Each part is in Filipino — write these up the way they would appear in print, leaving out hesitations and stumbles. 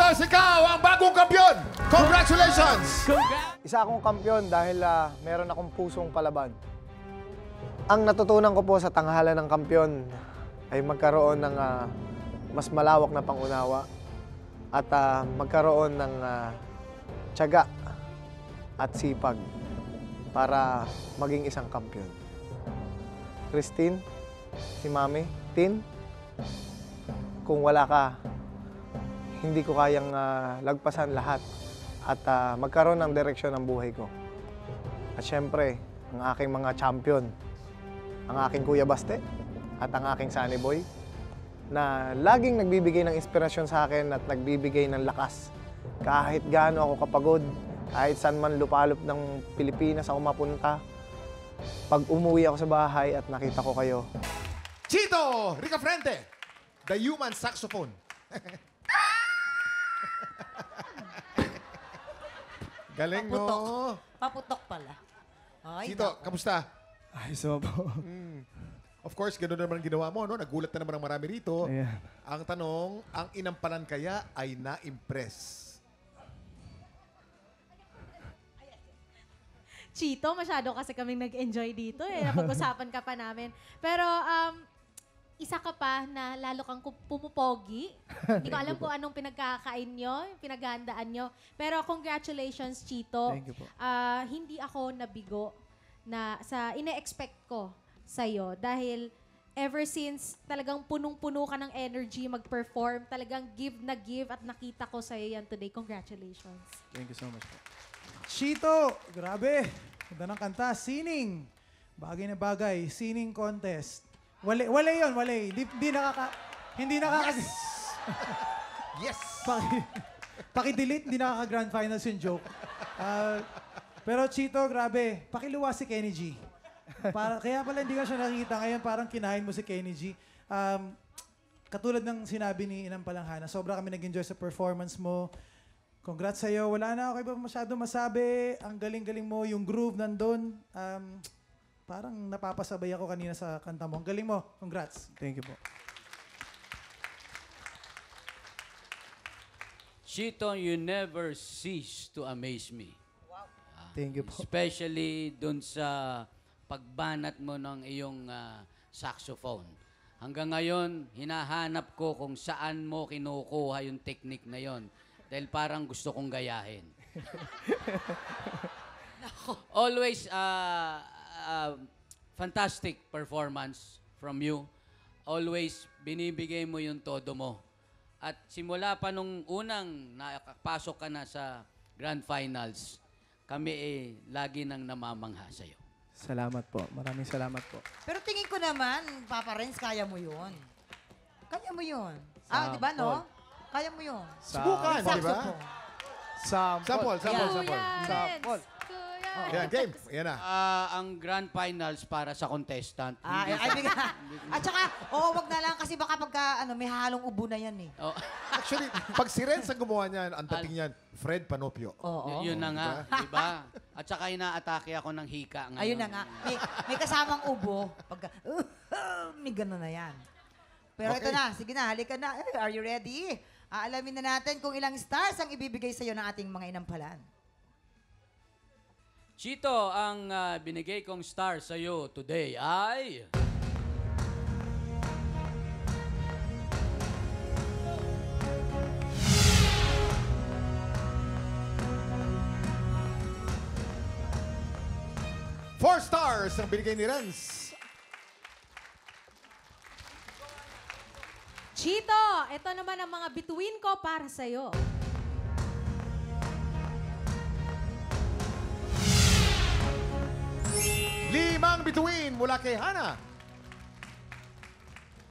Stars, ikaw ang bagong kampiyon! Congratulations! Isa akong kampiyon dahil meron akong pusong palaban. Ang natutunan ko po sa tanghalan ng kampiyon ay magkaroon ng mas malawak na pangunawa at magkaroon ng tiyaga at sipag para maging isang kampiyon. Christine, si Mami, Tin, kung wala ka, hindi ko kayang lagpasan lahat at magkaroon ng direksyon ng buhay ko. At syempre, ang aking mga champion, ang aking Kuya Baste at ang aking Sunny Boy, na laging nagbibigay ng inspirasyon sa akin at nagbibigay ng lakas. Kahit gaano ako kapagod, kahit saan man lupalop ng Pilipinas ako mapunta, pag umuwi ako sa bahay at nakita ko kayo. Chito Ricafrente, the human saxophone. Galing, no? Paputok pala. Ay, Chito, nako. kamusta? Ayos naman po. Of course, gano'n naman ang ginawa mo, no? Nagulat na naman ang marami rito. Ayan. Ang tanong, ang inampalan kaya ay na-impress? Chito, masyado kasi kaming nag-enjoy dito eh. Napag-usapan ka pa namin. Pero isa ka pa na lalo kang pumupogi. Hindi ko alam kung anong pinagkakain nyo, pinaghahandaan nyo. Pero congratulations, Chito. Thank you po. Hindi ako nabigo na sa ine-expect ko sa'yo. Dahil ever since talagang punong-puno ka ng energy, mag-perform, talagang give na give at nakita ko sa'yo yan today. Congratulations. Thank you so much po. Chito, grabe. Ganda ng kanta. Sining. Bagay na bagay. Sining contest. Wala yun, wala. Hindi nakaka... Yes! Paki-delete, hindi nakaka-grand finals yung joke. Pero Chito, grabe. Pakiluwa si Kenny G. Kaya pala hindi ka siya nakikita ngayon, parang kinain mo si Kenny G. Katulad ng sinabi ni Inang Palanghana, sobra kami nag-enjoy sa performance mo. Congrats sa'yo. Wala na ako iba masyado masabi. Ang galing-galing mo. Yung groove nandun. Parang napapasabay ako kanina sa kanta mo. Ang galing mo. Congrats. Thank you po. Chito, you never cease to amaze me. Thank you po. Especially dun sa pagbanat mo ng iyong saxophone. Hanggang ngayon, hinahanap ko kung saan mo kinukuha yung technique na yon. Dahil parang gusto kong gayahin. Always fantastic performance from you. Always binibigay mo yung todo mo. At simula pa nung unang nakapasok ka na sa Grand Finals, kami lagi nang namamangha sa'yo. Salamat po. Maraming salamat po. Pero tingin ko naman, Papa Renz, kaya mo yun. Kaya mo yun. Sa Di ba, no? all. Kaya mo yun. Subukan, di ba? Saxophone. Sample. Kuya Yan, game. Yan na. Ang Grand Finals para sa contestant. Ay, at saka, wag na lang kasi baka pagka may halong ubo na yan eh. Oh, Actually, pag si Renz ang gumawa niyan, ang dating niyan, Fred Panopio. Oo. yun na nga, di ba? At saka inaatake ako ng hika ngayon. Ayun na nga. May kasamang ubo. Pagka, may gano'n na yan. Pero Okay. ito na. Sige na, halika na. Are you ready? Aalamin na natin kung ilang stars ang ibibigay sa'yo ng ating mga inampalan. Chito, ang binigay kong star sa'yo today ay... Four stars ang binigay ni Renz. Chito, ito naman ang mga bituin ko para sa'yo. Limang bituin mula kay Hana.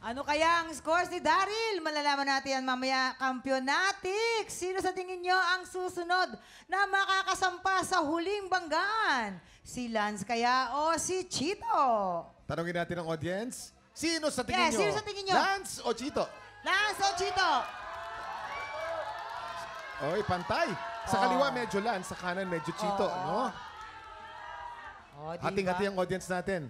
Ano kaya ang scores ni Daryl? Malalaman natin yan mamaya. Kampyonatik! Sino sa tingin nyo ang susunod na makakasampa sa huling banggaan? Si Lance kaya o si Chito? Tanungin natin ang audience. Sino sa tingin Yes, nyo? sino sa tingin nyo? Lance o Chito? Lance o Chito? Oy, pantay. Sa kaliwa medyo Lance, sa kanan medyo Chito, no? Hating-hati ang audience natin.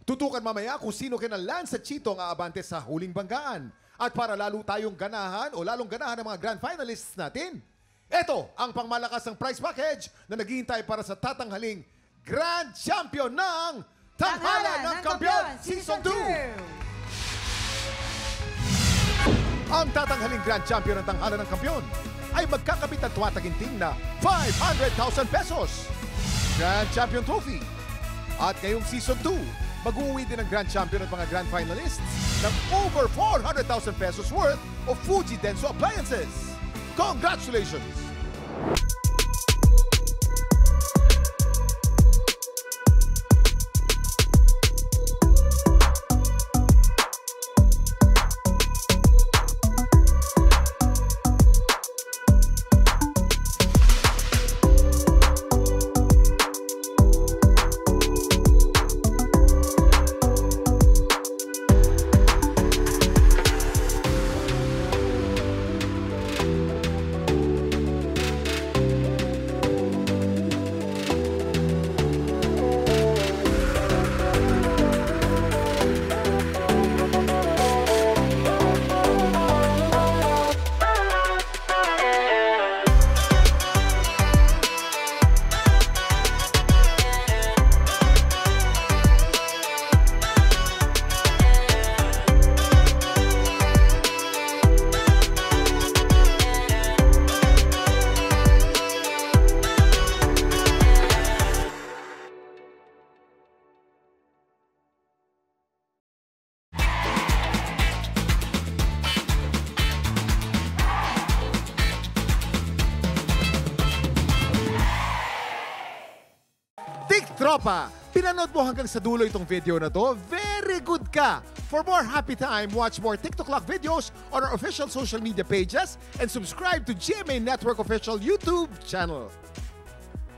Tutukan mamaya kung sino kina Lance at Chito ang aabante sa huling banggaan. At para lalo tayong ganahan o lalong ganahan ng mga grand finalists natin, ito ang pangmalakas ng prize package na naghihintay para sa tatanghaling Grand Champion ng Tanghalan ng Kampiyon Season 2! Ang tatanghaling Grand Champion ng Tanghalan ng Kampiyon ay magkakabit ng tuwataginting na 500,000 pesos. Grand Champion Trophy. At ngayong Season 2, mag-uwi din ang Grand Champion at mga Grand Finalists ng over 400,000 pesos worth of Fuji Denso appliances. Congratulations! Tropa, pinanood mo hanggang sa dulo itong video na to? Very good ka! For more happy time, watch more TikTok Clock videos on our official social media pages and subscribe to GMA Network official YouTube channel.